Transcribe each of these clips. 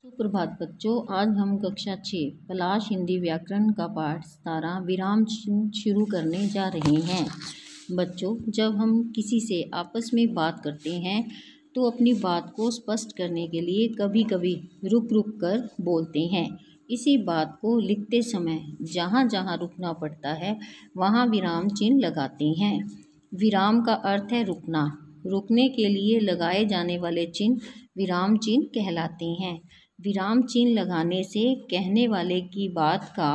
सुप्रभात बच्चों, आज हम कक्षा 6 पलाश हिंदी व्याकरण का पाठ 17 विराम चिन्ह शुरू करने जा रहे हैं। बच्चों, जब हम किसी से आपस में बात करते हैं तो अपनी बात को स्पष्ट करने के लिए कभी कभी रुक रुक कर बोलते हैं। इसी बात को लिखते समय जहाँ जहाँ रुकना पड़ता है वहाँ विराम चिन्ह लगाते हैं। विराम का अर्थ है रुकना। रुकने के लिए लगाए जाने वाले चिन्ह विराम चिन्ह कहलाते हैं। विराम चिन्ह लगाने से कहने वाले की बात का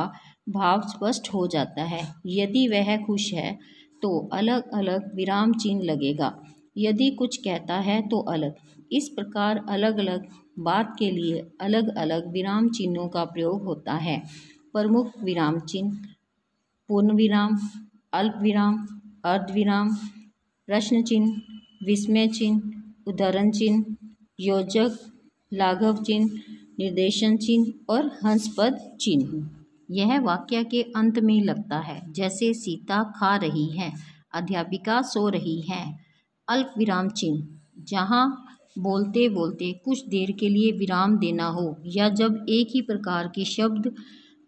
भाव स्पष्ट हो जाता है। यदि वह खुश है तो अलग अलग विराम चिन्ह लगेगा, यदि कुछ कहता है तो अलग। इस प्रकार अलग अलग बात के लिए अलग अलग विराम चिन्हों का प्रयोग होता है। प्रमुख विराम चिन्ह पूर्ण विराम, अल्प विराम, अर्ध विराम, प्रश्न चिन्ह, विस्मय चिन्ह, उद्धरण चिन्ह, योजक, लाघव चिन्ह, निर्देशन चिन्ह और हंसपद चिन्ह। यह वाक्य के अंत में लगता है, जैसे सीता खा रही है, अध्यापिका सो रही है। अल्प विराम चिन्ह, जहाँ बोलते बोलते कुछ देर के लिए विराम देना हो या जब एक ही प्रकार के शब्द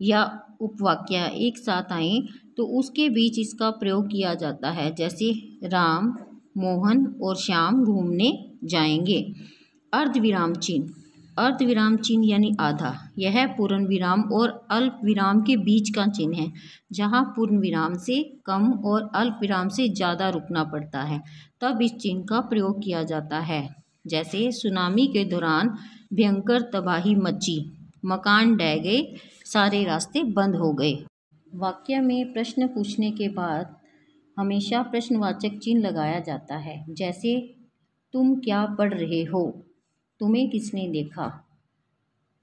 या उपवाक्य एक साथ आए तो उसके बीच इसका प्रयोग किया जाता है, जैसे राम, मोहन और श्याम घूमने जाएंगे। अर्ध विराम चिन्ह, अर्ध विराम चिन्ह यानी आधा, यह पूर्ण विराम और अल्प विराम के बीच का चिन्ह है, जहाँ पूर्ण विराम से कम और अल्प विराम से ज़्यादा रुकना पड़ता है, तब इस चिन्ह का प्रयोग किया जाता है। जैसे सुनामी के दौरान भयंकर तबाही मची, मकान ढह गए, सारे रास्ते बंद हो गए। वाक्य में प्रश्न पूछने के बाद हमेशा प्रश्नवाचक चिन्ह लगाया जाता है, जैसे तुम क्या पढ़ रहे हो, तुम्हें किसने देखा।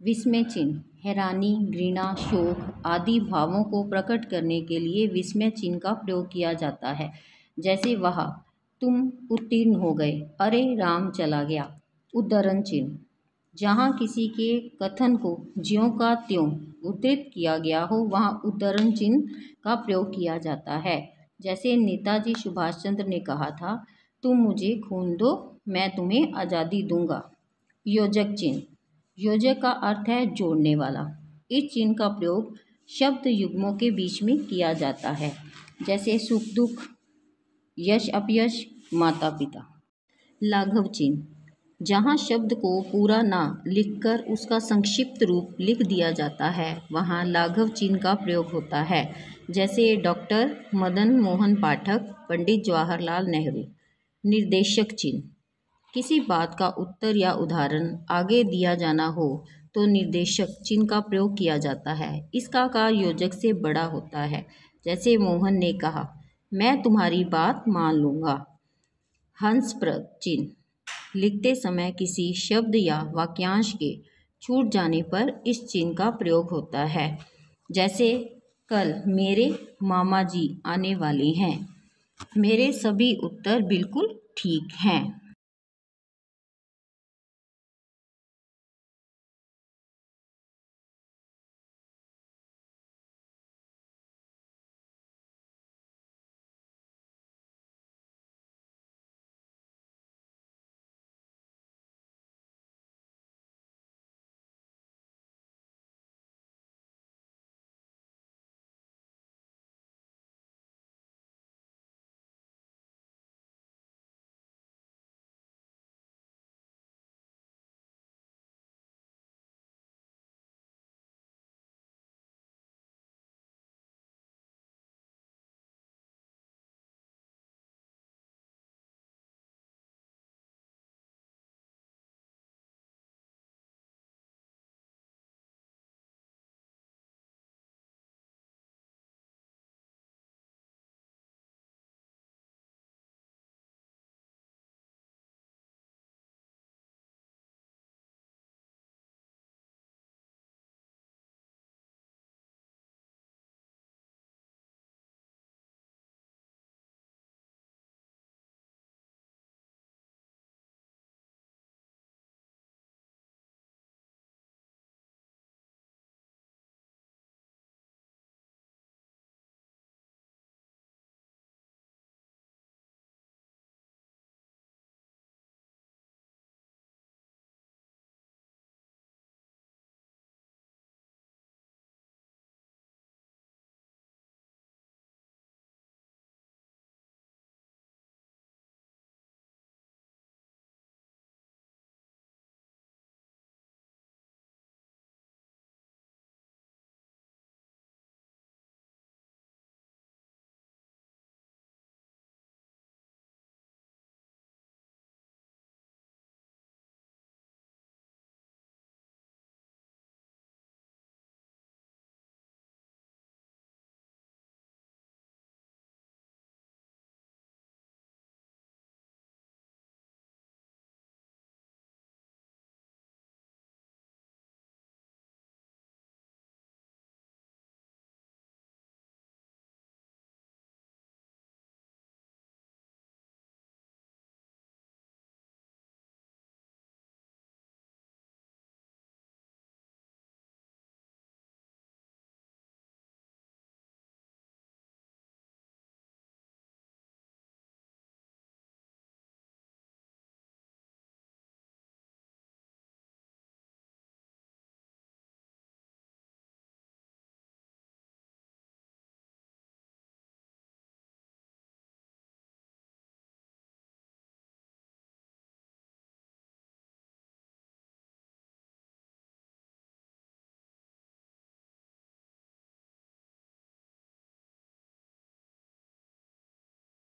विस्मय चिन्ह, हैरानी, घृणा, शोक आदि भावों को प्रकट करने के लिए विस्मय चिन्ह का प्रयोग किया जाता है, जैसे वाह तुम उत्तीर्ण हो गए, अरे राम चला गया। उद्धरण चिन्ह, जहाँ किसी के कथन को ज्यों का त्यों उद्धृत किया गया हो वहाँ उद्धरण चिन्ह का प्रयोग किया जाता है, जैसे नेताजी सुभाष चंद्र ने कहा था, तुम मुझे खून दो, मैं तुम्हें आज़ादी दूंगा। योजक चिन्ह, योजक का अर्थ है जोड़ने वाला। इस चिन्ह का प्रयोग शब्द युग्मों के बीच में किया जाता है, जैसे सुख दुख, यश अपयश, माता पिता। लाघव चिन्ह, जहाँ शब्द को पूरा ना लिखकर उसका संक्षिप्त रूप लिख दिया जाता है वहाँ लाघव चिन्ह का प्रयोग होता है, जैसे डॉक्टर मदन मोहन पाठक, पंडित जवाहरलाल नेहरू। निर्देशक चिन्ह, किसी बात का उत्तर या उदाहरण आगे दिया जाना हो तो निर्देशक चिन्ह का प्रयोग किया जाता है। इसका आकार योजक से बड़ा होता है, जैसे मोहन ने कहा, मैं तुम्हारी बात मान लूँगा। हंसप्रद चिन्ह, लिखते समय किसी शब्द या वाक्यांश के छूट जाने पर इस चिन्ह का प्रयोग होता है, जैसे कल मेरे मामा जी आने वाले हैं, मेरे सभी उत्तर बिल्कुल ठीक हैं।